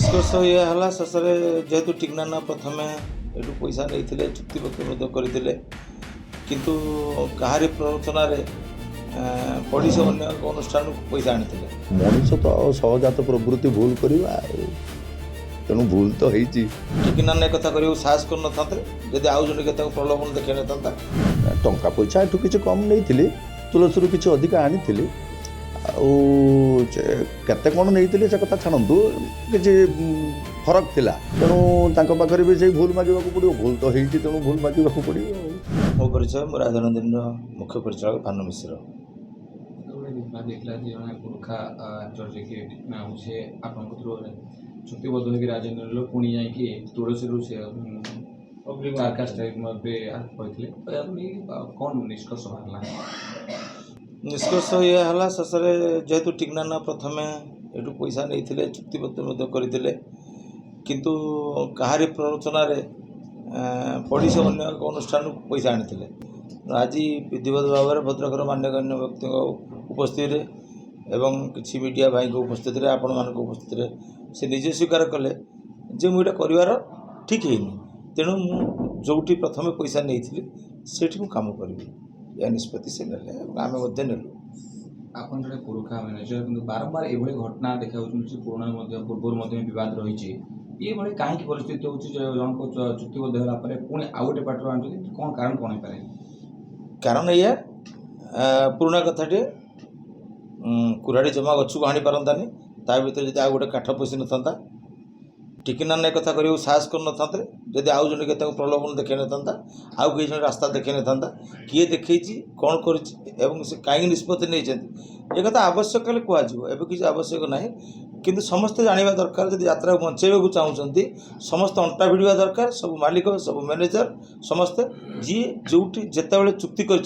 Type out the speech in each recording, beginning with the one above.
निष्कर्ष ये है शेष जेहेतु टिग्नाना प्रथमे एटू पैसा नहीं चुक्तिपत्र करते किंतु कहारी प्ररोचन पड़ी से अन्य अनुष्ठान पैसा आनी मनीष तो सहजात प्रवृत्ति भूल करवा तेणु भूल तो होती टिग्नाना कथा कर साहस कर जदि आउ जन के प्रलोभन देखा था टंका पैसा एठू किसी कम नहीं तुलसी किसी अधिका आनी केते कौन नहीं से कथा छाणु किसी फरक थिला तेणु पाखे भी से भूल मांगे पड़ो भूल तो होती तेणु भूल मांगे पड़ो मो परिचय मो राजनंदिन मुख्य परिचालक भानु मिश्र पुरखा चुक्तिबद्ध हो राजेन्द्र पुणी जाकि तुलसी कौन निष्कर्ष बाहर निष्कर्ष ये है शेष जेहेतु टिग्नाना प्रथमे एटू पैसा नहीं चुक्तिपत्र करते किंतु कहारी प्ररोचन पड़ी से अन्य अनुष्ठान पैसा आनी आज विधिवत भाव में भद्रकर मान्यगण्य व्यक्ति उपस्थित एवं किसी मीडिया भाई उपस्थित आपण मान उपस्थित से निजे स्वीकार कले जे मुझे कर ठीक है तेणु मुझे प्रथम पैसा नहीं से कम करी या निष्पत्ति से नेले आम नेलु आपन जड़े पुरखा मैनेजर किंतु बारंबार एभली घटना देखा पुराना पूर्व बद रही ये भाई कहीं परिस्थिति होची जन को चुक्तिबद्ध होला परे पुणी आउ गोटे पार्टर आन कौन कारण कौन है पारे कारण या पुराना कथाटे कुराड़ी जमा गच्छू हाणी पारंतानी ता भीतर जदि आउ गोटे काठ पशि न टिकनाना कथा कर साहस कर न जदि आउ जन के प्रलोभन देखे न आउ कई जन रास्ता देखे न किए देखी कौन कर कहीं निष्पत्ति नहीं ये कथा आवश्यक हेल्ले कह किसी आवश्यक ना किंतु समस्ते जाना दरकार जब यात्रा बचाइबा चाहते समस्त अंटा भिड़ा दरकार सब मालिक सब मैनेजर समस्ते जी जो जिते चुक्ति कर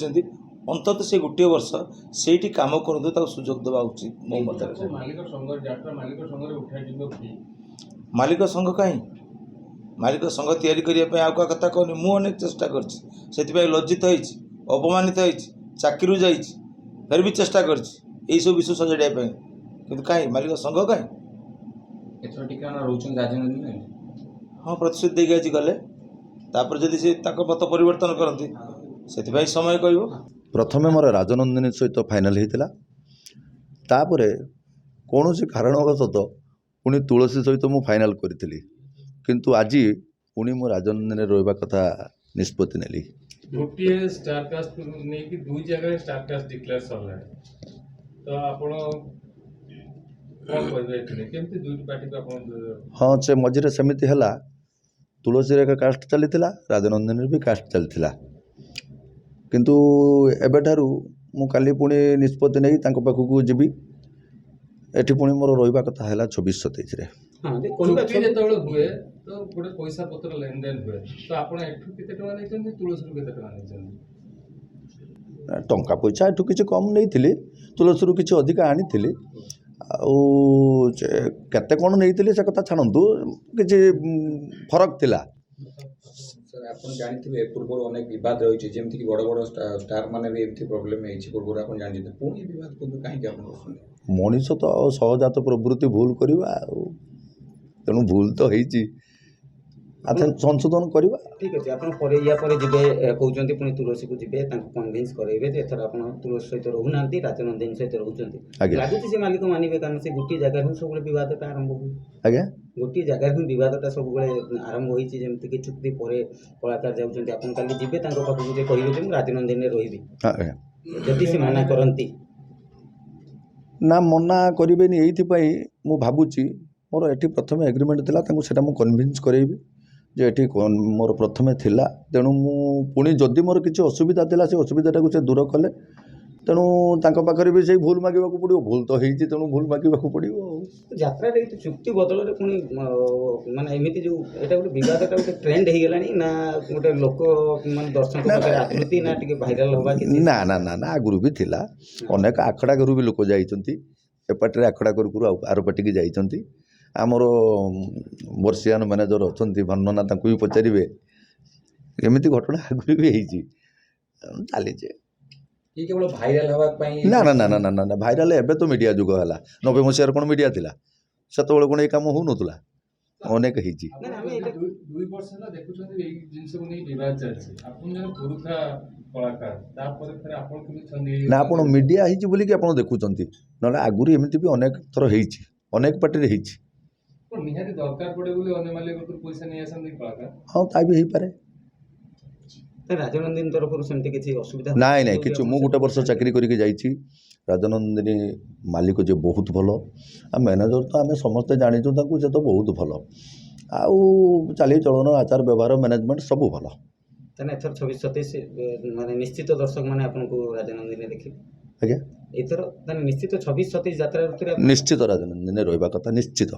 अंततः से गोटे वर्ष से कम कर सुजोग देवा उचित मो मत मालिक संघ कहीं मालिक संघ या आउ कथा कहनी मु अनेक चेष्टा कर लज्जित होती अपमानित होती चाकरी जा फिर भी चेष्टा कर सब विषय सजाड़ापी कि कहीं मालिक संघ कहीं हाँ प्रतिश्रुति देगी आज गले जदि से मत परिवर्तन करती से समय कह प्रथमे मोर राजनंदिनी सहित फाइनाल होता तापर कौन सी कारणवशत पुणी तुलसी सहित मु फाइनाल करी किंतु आज पुणी मो राजनंदिनी रहा कथा निष्पत्ति नेली गोटे स्टार कास्ट नहीं कि दुई जगह स्टार कास्ट डिक्लेयर सरला तो आपण कौन कहबे केमती दुई पार्टी को आपण हाँ से मझे सेमती है तुलसी एक कास्ट चली राजनंदिनी भी कास्ट चली किंतु एबेठारू मु काली पुणी निष्पत्ति नहीं तांको पाखकू जीवी एठी पुणी मोर रहिबा कथा है 26-27 रे चुक्ति जेतबेले हुए तो गोटे पैसा पत्र लेन देन हुए तो आपण एठू केते टका नै तुलसी केते टका नै टंका पैसा एठू किसी कम नहीं तुलसी किसी अधिका आनी केते कौन नहीं से कथा छाणु किसी फरक थिला सर आपन जानिथिबे पूर्व अनेक विवाद रही जेमति कि बड़ बड़ स्टार माने भी एमती प्रॉब्लम है पूर्व आपन जानिथिबे पुणी विवाद को काहे आपन करछन मनीष तो सहजात प्रवृत्ति भूल करवा तेणु भूल तो होती संशोधन करवा ठीक अच्छे आप या कहते पुणी तुलसी को जी कन्भिन्स करेंगे एथर आप तुलसी सहित रोना राजनंदिनी सहित रोचे लगुच से मालिक मानवे कारण से गोटे जगह सब बदटा आरंभ हुए आज्ञा गोटे जगह बदटा सब आरंभ होमती चुक्ति पर कलाकार जाऊँच आप काली जी पाखक कहे राजनंदिनी रही जदि से मना करती ना मना करें ये मु भावुची मोर एटी प्रथम एग्रीमेंट थिला तांको सेटा मु कन्विन्स करेबी जे एटी मोर प्रथमे थिला तेणु मु पुणी जदि मोर किसी असुविधा थिला से असुविधाटा से दूर कले तेणु तांको पाखरे भी से भूल मांगे पड़ो भूल तो होती तेणु भूल मांगे पड़ो यात्रा चुक्ति बदल पुणी माने एमती जो एटा गोटे विवादटा गोटे ट्रेंड हो गलानी ना गोटे लोक मान दर्शक आकृति ना टिके भाइराल होबा कि ना ना ना ना आगुरु भी थिला अनेक आखड़ा करू भी लोक जाइचंती एपाटे आखड़ा करू आर पाटी की जाइचंती आमर बर्षियान मैनेजर अच्छा भन्ना भी पचारे एमती घटना आगुरी भी चली ये केवल भाइराल होगा ना ना ना ना ना भाइराल एबे तो मीडिया जुग है 90 मसीह कौन मीडिया थिला सेतबेले कौन ये काम हो नथुला ଅନେକ ହେଇଛି। ନା, ଆମେ ଆପଣ ଏଇଟା- ଦୁଇ ବର୍ଷ ହେଲା ଦେଖୁଛନ୍ତି ଏଇ ଜିନିଷକୁ ନେଇ ବିବାଦ ଚାଲିଛି। ଆପଣ ଜଣେ ପୁରୁଖା କଳାକାର, ତାପରେ ଫେରେ ଆପଣ କେମିତି ଛନ୍ଦି ନା ଆପଣ ମିଡ଼ିଆ ହେଇଛି ବୋଲିକି ଆପଣ ଦେଖୁଛନ୍ତି, ନହେଲେ ଆଗରୁ ଏମିତି ବି ଅନେକ ଥର ହେଇଛି, ଅନେକ ପାର୍ଟିରେ ହେଇଛି। କଣ ନିହାତି ଦରକାର ପଡେ ବୋଲି ଅନ୍ୟ ମାଲିକରୁ ପଇସା ନେଇ ଆସନ୍ତି କଳାକାର? ହଁ ତା ବି ହେଇପାରେ। ରାଜନନ୍ଦିନୀ ତରଫରୁ ସେମିତି କିଛି ଅସୁବିଧା ନାଇଁ ନାଇଁ ଯୋଉଠି କିଛି, ଆପଣ ମୁଁ ଗୋଟେ ବର୍ଷ ସେଠି ଚାକିରି କରିକି ଯାଇଛି। ରାଜନନ୍ଦିନୀ ମାଲିକ ଯେ ବହୁତ ଭଲ, ଆଉ ମ୍ୟାନେଜର ତ ଆମେ ସମସ୍ତେ ଜାଣିଛୁ ତାଙ୍କୁ, ସେ ତ ବହୁତ ଭଲ। ଆଉ ଚାଲିଚଳନ, ଆଚାର ବ୍ୟବହାର, ମ୍ୟାନେଜମେଣ୍ଟ ସବୁ ଭଲ। ତାହେଲେ ଏଥର 26-27 ମାନେ ନିଶ୍ଚିତ ଦର୍ଶକ ମାନେ ଆପଣଙ୍କୁ ରାଜନନ୍ଦିନୀ ଦେଖିବେ। ଆଜ୍ଞା ଏଥର ତାହେଲେ ନିଶ୍ଚିତ 26-27 ଯାତ୍ରା ଋତୁରେ ନିଶ୍ଚିତ ରାଜନନ୍ଦିନୀ ରହିବା କଥା, ନିଶ୍ଚିତ।